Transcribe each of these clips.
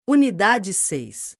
Unidade 6.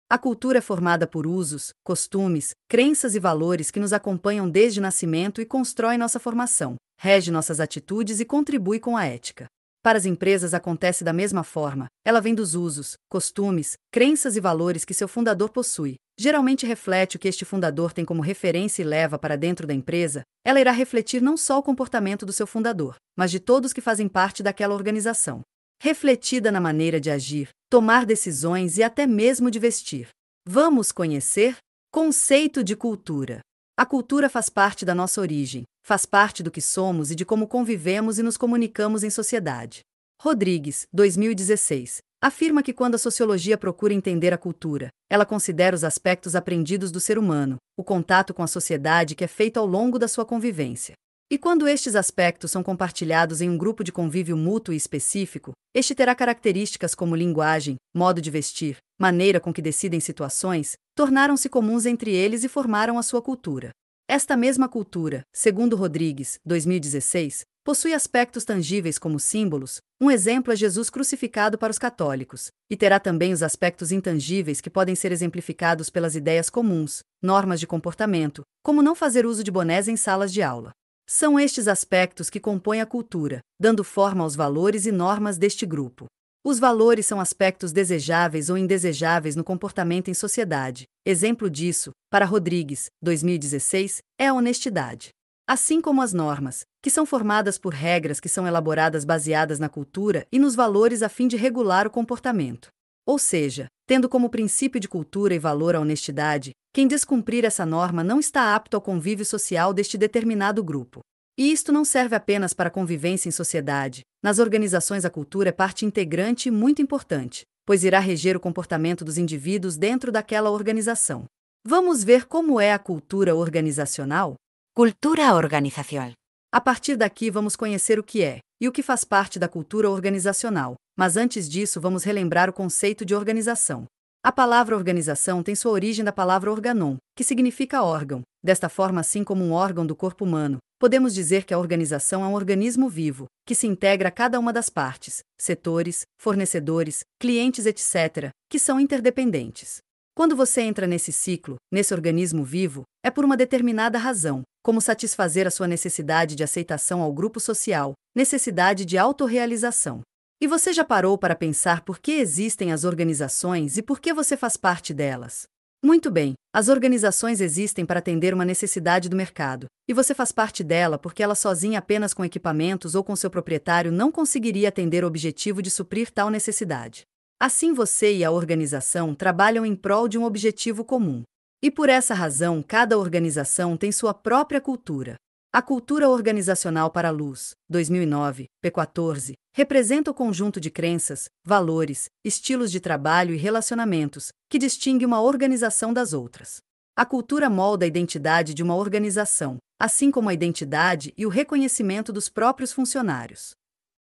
A cultura é formada por usos, costumes, crenças e valores que nos acompanham desde o nascimento e constroem nossa formação, rege nossas atitudes e contribui com a ética. Para as empresas acontece da mesma forma, ela vem dos usos, costumes, crenças e valores que seu fundador possui. Geralmente reflete o que este fundador tem como referência e leva para dentro da empresa, ela irá refletir não só o comportamento do seu fundador, mas de todos que fazem parte daquela organização. Refletida na maneira de agir, tomar decisões e até mesmo de vestir. Vamos conhecer? Conceito de cultura. A cultura faz parte da nossa origem, faz parte do que somos e de como convivemos e nos comunicamos em sociedade. Rodrigues, 2016, afirma que quando a sociologia procura entender a cultura, ela considera os aspectos aprendidos do ser humano, o contato com a sociedade que é feito ao longo da sua convivência. E quando estes aspectos são compartilhados em um grupo de convívio mútuo e específico, este terá características como linguagem, modo de vestir, maneira com que decidem situações, tornaram-se comuns entre eles e formaram a sua cultura. Esta mesma cultura, segundo Rodrigues, 2016, possui aspectos tangíveis como símbolos, um exemplo é Jesus crucificado para os católicos, e terá também os aspectos intangíveis que podem ser exemplificados pelas ideias comuns, normas de comportamento, como não fazer uso de bonés em salas de aula. São estes aspectos que compõem a cultura, dando forma aos valores e normas deste grupo. Os valores são aspectos desejáveis ou indesejáveis no comportamento em sociedade. Exemplo disso, para Rodrigues, 2016, é a honestidade. Assim como as normas, que são formadas por regras que são elaboradas baseadas na cultura e nos valores a fim de regular o comportamento. Ou seja, tendo como princípio de cultura e valor a honestidade, quem descumprir essa norma não está apto ao convívio social deste determinado grupo. E isto não serve apenas para a convivência em sociedade. Nas organizações a cultura é parte integrante e muito importante, pois irá reger o comportamento dos indivíduos dentro daquela organização. Vamos ver como é a cultura organizacional? Cultura organizacional. A partir daqui vamos conhecer o que é e o que faz parte da cultura organizacional, mas antes disso vamos relembrar o conceito de organização. A palavra organização tem sua origem da palavra organon, que significa órgão. Desta forma, assim como um órgão do corpo humano, podemos dizer que a organização é um organismo vivo, que se integra a cada uma das partes, setores, fornecedores, clientes, etc., que são interdependentes. Quando você entra nesse ciclo, nesse organismo vivo, é por uma determinada razão, como satisfazer a sua necessidade de aceitação ao grupo social, necessidade de autorrealização. E você já parou para pensar por que existem as organizações e por que você faz parte delas? Muito bem, as organizações existem para atender uma necessidade do mercado, e você faz parte dela porque ela sozinha apenas com equipamentos ou com seu proprietário não conseguiria atender o objetivo de suprir tal necessidade. Assim você e a organização trabalham em prol de um objetivo comum. E por essa razão, cada organização tem sua própria cultura. A cultura organizacional para a luz, 2009, P14, representa o conjunto de crenças, valores, estilos de trabalho e relacionamentos que distingue uma organização das outras. A cultura molda a identidade de uma organização, assim como a identidade e o reconhecimento dos próprios funcionários.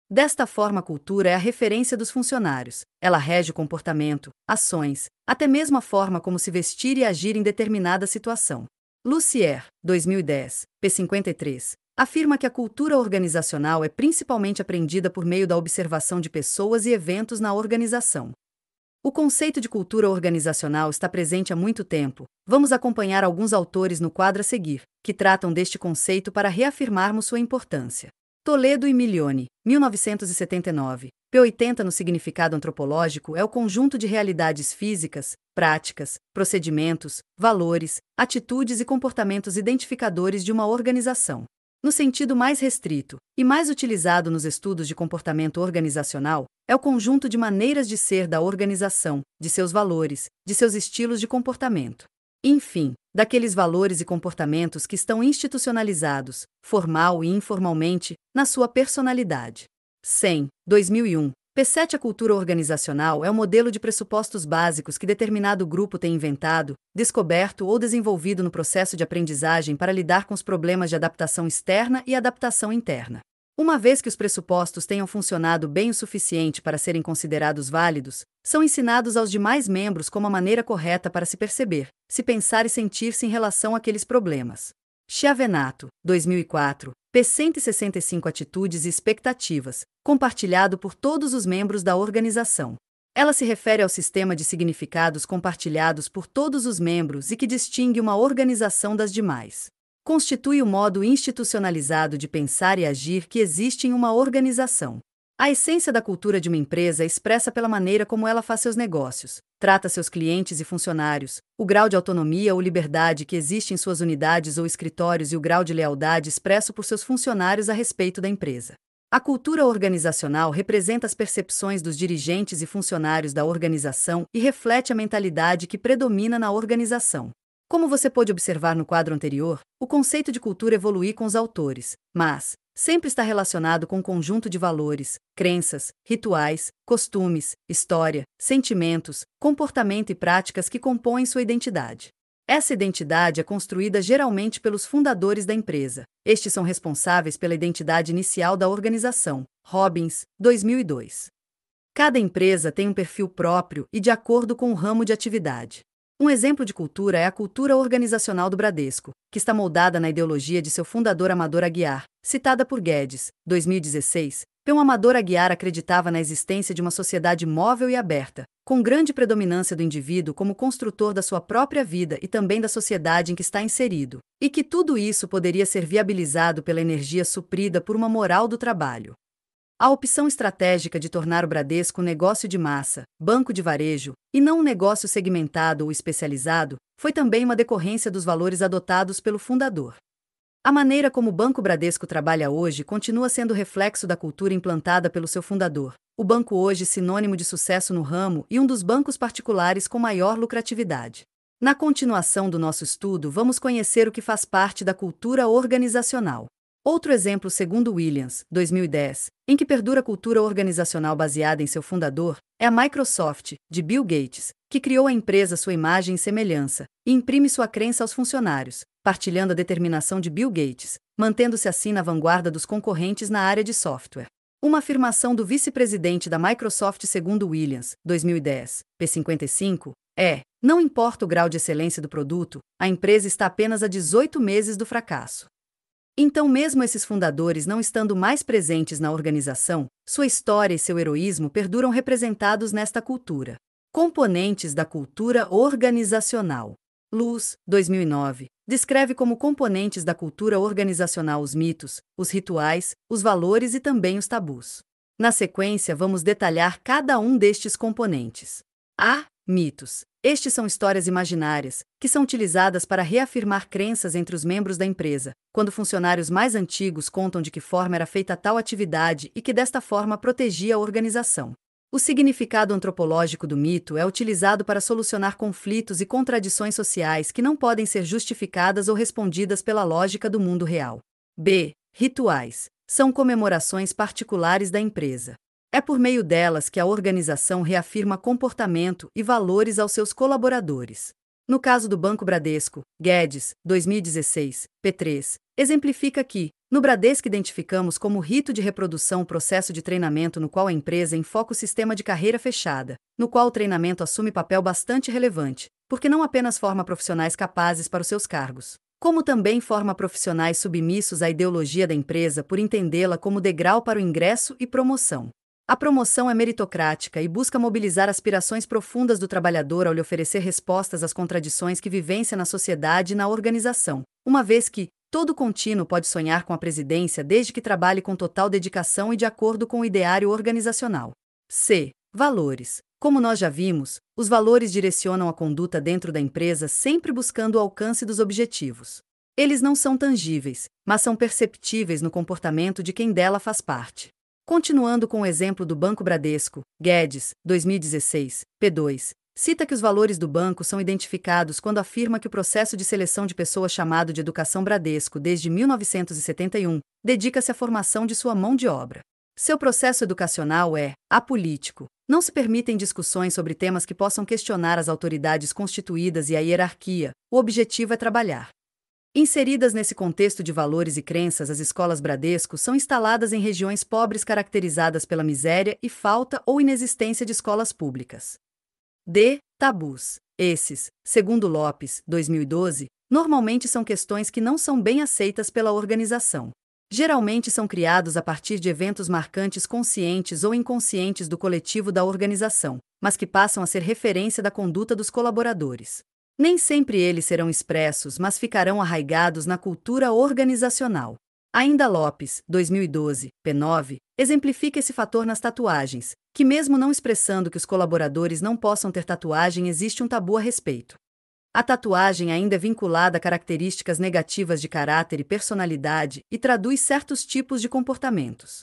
Desta forma, a cultura é a referência dos funcionários. Ela rege o comportamento, ações, até mesmo a forma como se vestir e agir em determinada situação. Lucier, 2010, P53, afirma que a cultura organizacional é principalmente aprendida por meio da observação de pessoas e eventos na organização. O conceito de cultura organizacional está presente há muito tempo. Vamos acompanhar alguns autores no quadro a seguir, que tratam deste conceito para reafirmarmos sua importância. Toledo e Milione, 1979. P80 no significado antropológico é o conjunto de realidades físicas, práticas, procedimentos, valores, atitudes e comportamentos identificadores de uma organização. No sentido mais restrito, e mais utilizado nos estudos de comportamento organizacional, é o conjunto de maneiras de ser da organização, de seus valores, de seus estilos de comportamento. Enfim, daqueles valores e comportamentos que estão institucionalizados, formal e informalmente, na sua personalidade. 100, 2001. P7 A cultura organizacional é o modelo de pressupostos básicos que determinado grupo tem inventado, descoberto ou desenvolvido no processo de aprendizagem para lidar com os problemas de adaptação externa e adaptação interna. Uma vez que os pressupostos tenham funcionado bem o suficiente para serem considerados válidos, são ensinados aos demais membros como a maneira correta para se perceber, se pensar e sentir-se em relação àqueles problemas. Chiavenato, 2004, P165 Atitudes e expectativas, compartilhado por todos os membros da organização. Ela se refere ao sistema de significados compartilhados por todos os membros e que distingue uma organização das demais. Constitui o modo institucionalizado de pensar e agir que existe em uma organização. A essência da cultura de uma empresa é expressa pela maneira como ela faz seus negócios, trata seus clientes e funcionários, o grau de autonomia ou liberdade que existe em suas unidades ou escritórios e o grau de lealdade expresso por seus funcionários a respeito da empresa. A cultura organizacional representa as percepções dos dirigentes e funcionários da organização e reflete a mentalidade que predomina na organização. Como você pôde observar no quadro anterior, o conceito de cultura evolui com os autores, mas sempre está relacionado com um conjunto de valores, crenças, rituais, costumes, história, sentimentos, comportamento e práticas que compõem sua identidade. Essa identidade é construída geralmente pelos fundadores da empresa. Estes são responsáveis pela identidade inicial da organização. Robbins, 2002. Cada empresa tem um perfil próprio e de acordo com o ramo de atividade. Um exemplo de cultura é a cultura organizacional do Bradesco, que está moldada na ideologia de seu fundador Amador Aguiar, citada por Guedes, 2016. Amador Aguiar acreditava na existência de uma sociedade móvel e aberta, com grande predominância do indivíduo como construtor da sua própria vida e também da sociedade em que está inserido, e que tudo isso poderia ser viabilizado pela energia suprida por uma moral do trabalho. A opção estratégica de tornar o Bradesco um negócio de massa, banco de varejo, e não um negócio segmentado ou especializado, foi também uma decorrência dos valores adotados pelo fundador. A maneira como o Banco Bradesco trabalha hoje continua sendo reflexo da cultura implantada pelo seu fundador. O banco hoje é sinônimo de sucesso no ramo e um dos bancos particulares com maior lucratividade. Na continuação do nosso estudo, vamos conhecer o que faz parte da cultura organizacional. Outro exemplo, segundo Williams, 2010, em que perdura a cultura organizacional baseada em seu fundador, é a Microsoft, de Bill Gates, que criou a empresa à sua imagem e semelhança, e imprime sua crença aos funcionários, partilhando a determinação de Bill Gates, mantendo-se assim na vanguarda dos concorrentes na área de software. Uma afirmação do vice-presidente da Microsoft segundo Williams, 2010, P55, é: não importa o grau de excelência do produto, a empresa está apenas a 18 meses do fracasso. Então, mesmo esses fundadores não estando mais presentes na organização, sua história e seu heroísmo perduram representados nesta cultura. Componentes da cultura organizacional. Luz, 2009, descreve como componentes da cultura organizacional os mitos, os rituais, os valores e também os tabus. Na sequência, vamos detalhar cada um destes componentes. A. Mitos. Estes são histórias imaginárias, que são utilizadas para reafirmar crenças entre os membros da empresa, quando funcionários mais antigos contam de que forma era feita tal atividade e que desta forma protegia a organização. O significado antropológico do mito é utilizado para solucionar conflitos e contradições sociais que não podem ser justificadas ou respondidas pela lógica do mundo real. B. Rituais. São comemorações particulares da empresa. É por meio delas que a organização reafirma comportamento e valores aos seus colaboradores. No caso do Banco Bradesco, Guedes, 2016, P3, exemplifica que, no Bradesco identificamos como rito de reprodução o processo de treinamento no qual a empresa enfoca o sistema de carreira fechada, no qual o treinamento assume papel bastante relevante, porque não apenas forma profissionais capazes para os seus cargos, como também forma profissionais submissos à ideologia da empresa por entendê-la como degrau para o ingresso e promoção. A promoção é meritocrática e busca mobilizar aspirações profundas do trabalhador ao lhe oferecer respostas às contradições que vivencia na sociedade e na organização, uma vez que todo contínuo pode sonhar com a presidência desde que trabalhe com total dedicação e de acordo com o ideário organizacional. C. Valores. Como nós já vimos, os valores direcionam a conduta dentro da empresa sempre buscando o alcance dos objetivos. Eles não são tangíveis, mas são perceptíveis no comportamento de quem dela faz parte. Continuando com o exemplo do Banco Bradesco, Guedes, 2016, P2, cita que os valores do banco são identificados quando afirma que o processo de seleção de pessoas chamado de Educação Bradesco desde 1971 dedica-se à formação de sua mão de obra. Seu processo educacional é apolítico. Não se permitem discussões sobre temas que possam questionar as autoridades constituídas e a hierarquia. O objetivo é trabalhar. Inseridas nesse contexto de valores e crenças, as escolas Bradesco são instaladas em regiões pobres caracterizadas pela miséria e falta ou inexistência de escolas públicas. D. Tabus. Esses, segundo Lopes, 2012, normalmente são questões que não são bem aceitas pela organização. Geralmente são criados a partir de eventos marcantes conscientes ou inconscientes do coletivo da organização, mas que passam a ser referência da conduta dos colaboradores. Nem sempre eles serão expressos, mas ficarão arraigados na cultura organizacional. Ainda Lopes, 2012, p9, exemplifica esse fator nas tatuagens, que mesmo não expressando que os colaboradores não possam ter tatuagem, existe um tabu a respeito. A tatuagem ainda é vinculada a características negativas de caráter e personalidade e traduz certos tipos de comportamentos.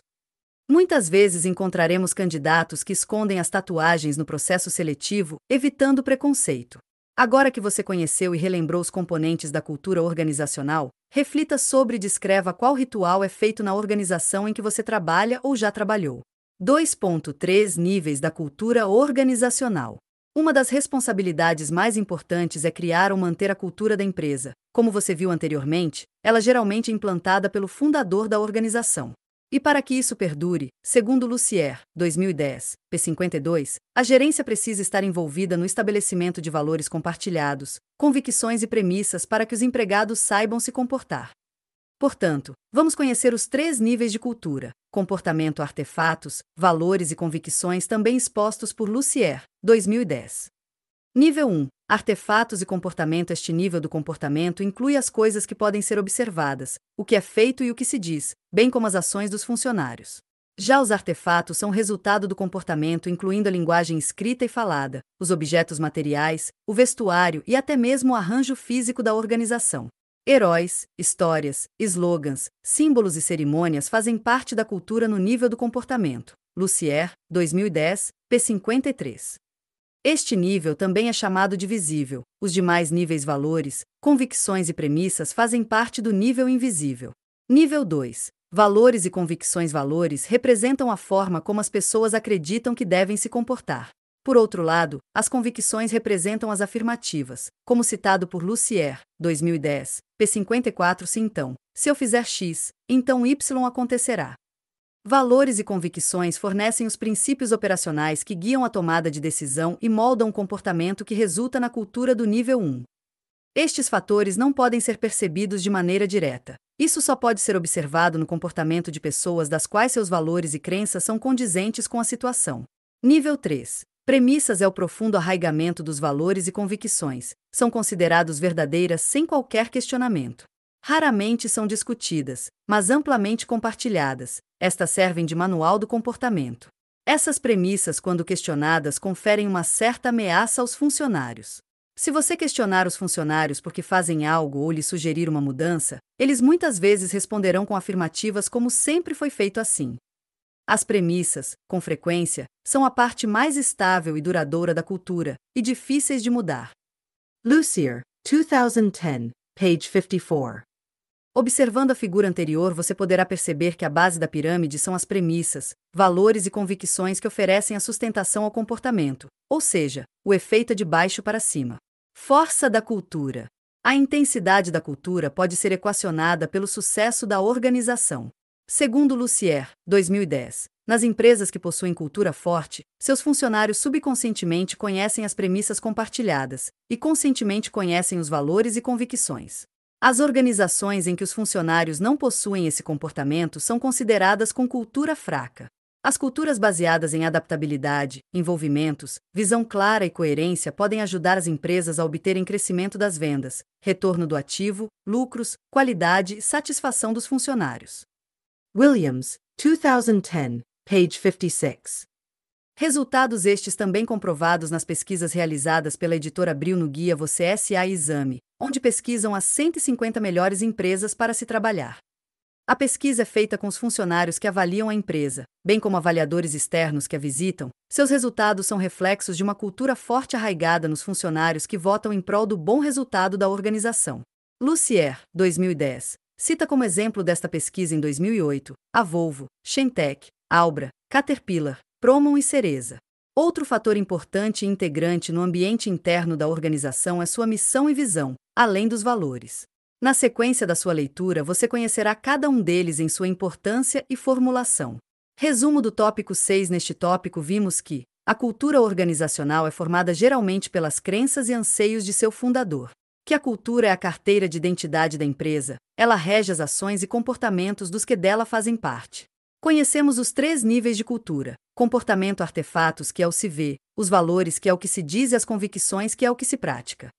Muitas vezes encontraremos candidatos que escondem as tatuagens no processo seletivo, evitando preconceito. Agora que você conheceu e relembrou os componentes da cultura organizacional, reflita sobre e descreva qual ritual é feito na organização em que você trabalha ou já trabalhou. 2.3 Níveis da cultura organizacional. Uma das responsabilidades mais importantes é criar ou manter a cultura da empresa. Como você viu anteriormente, ela geralmente é implantada pelo fundador da organização. E para que isso perdure, segundo Lucier, 2010, p52, a gerência precisa estar envolvida no estabelecimento de valores compartilhados, convicções e premissas para que os empregados saibam se comportar. Portanto, vamos conhecer os 3 níveis de cultura: comportamento, artefatos, valores e convicções, também expostos por Lucier, 2010. Nível 1. Artefatos e comportamento. Este nível do comportamento inclui as coisas que podem ser observadas, o que é feito e o que se diz, bem como as ações dos funcionários. Já os artefatos são resultado do comportamento, incluindo a linguagem escrita e falada, os objetos materiais, o vestuário e até mesmo o arranjo físico da organização. Heróis, histórias, slogans, símbolos e cerimônias fazem parte da cultura no nível do comportamento. Lucier, 2010, p53. Este nível também é chamado de visível. Os demais níveis, valores, convicções e premissas, fazem parte do nível invisível. Nível 2. Valores e convicções. Valores representam a forma como as pessoas acreditam que devem se comportar. Por outro lado, as convicções representam as afirmativas, como citado por Lucier, 2010, p54. Se eu fizer X, então Y acontecerá. Valores e convicções fornecem os princípios operacionais que guiam a tomada de decisão e moldam o comportamento que resulta na cultura do nível 1. Estes fatores não podem ser percebidos de maneira direta. Isso só pode ser observado no comportamento de pessoas das quais seus valores e crenças são condizentes com a situação. Nível 3. Premissas é o profundo arraigamento dos valores e convicções. São considerados verdadeiras sem qualquer questionamento. Raramente são discutidas, mas amplamente compartilhadas. Estas servem de manual do comportamento. Essas premissas, quando questionadas, conferem uma certa ameaça aos funcionários. Se você questionar os funcionários porque fazem algo ou lhes sugerir uma mudança, eles muitas vezes responderão com afirmativas como sempre foi feito assim. As premissas, com frequência, são a parte mais estável e duradoura da cultura, e difíceis de mudar. Lucier, 2010, page 54. Observando a figura anterior, você poderá perceber que a base da pirâmide são as premissas, valores e convicções que oferecem a sustentação ao comportamento, ou seja, o efeito é de baixo para cima. Força da cultura. A intensidade da cultura pode ser equacionada pelo sucesso da organização. Segundo Lucier, 2010, nas empresas que possuem cultura forte, seus funcionários subconscientemente conhecem as premissas compartilhadas e conscientemente conhecem os valores e convicções. As organizações em que os funcionários não possuem esse comportamento são consideradas com cultura fraca. As culturas baseadas em adaptabilidade, envolvimentos, visão clara e coerência podem ajudar as empresas a obterem crescimento das vendas, retorno do ativo, lucros, qualidade e satisfação dos funcionários. Williams, 2010, page 56. Resultados estes também comprovados nas pesquisas realizadas pela editora Abril no guia Você S.A. Exame, onde pesquisam as 150 melhores empresas para se trabalhar. A pesquisa é feita com os funcionários que avaliam a empresa, bem como avaliadores externos que a visitam. Seus resultados são reflexos de uma cultura forte arraigada nos funcionários que votam em prol do bom resultado da organização. Lucier, 2010, cita como exemplo desta pesquisa em 2008, a Volvo, Shentech, Albra, Caterpillar, Promon e Cereza. Outro fator importante e integrante no ambiente interno da organização é sua missão e visão, além dos valores. Na sequência da sua leitura, você conhecerá cada um deles em sua importância e formulação. Resumo do tópico 6. Neste tópico vimos que a cultura organizacional é formada geralmente pelas crenças e anseios de seu fundador. Que a cultura é a carteira de identidade da empresa, ela rege as ações e comportamentos dos que dela fazem parte. Conhecemos os 3 níveis de cultura: comportamento, artefatos, que é o se vê, os valores, que é o que se diz, e as convicções, que é o que se pratica.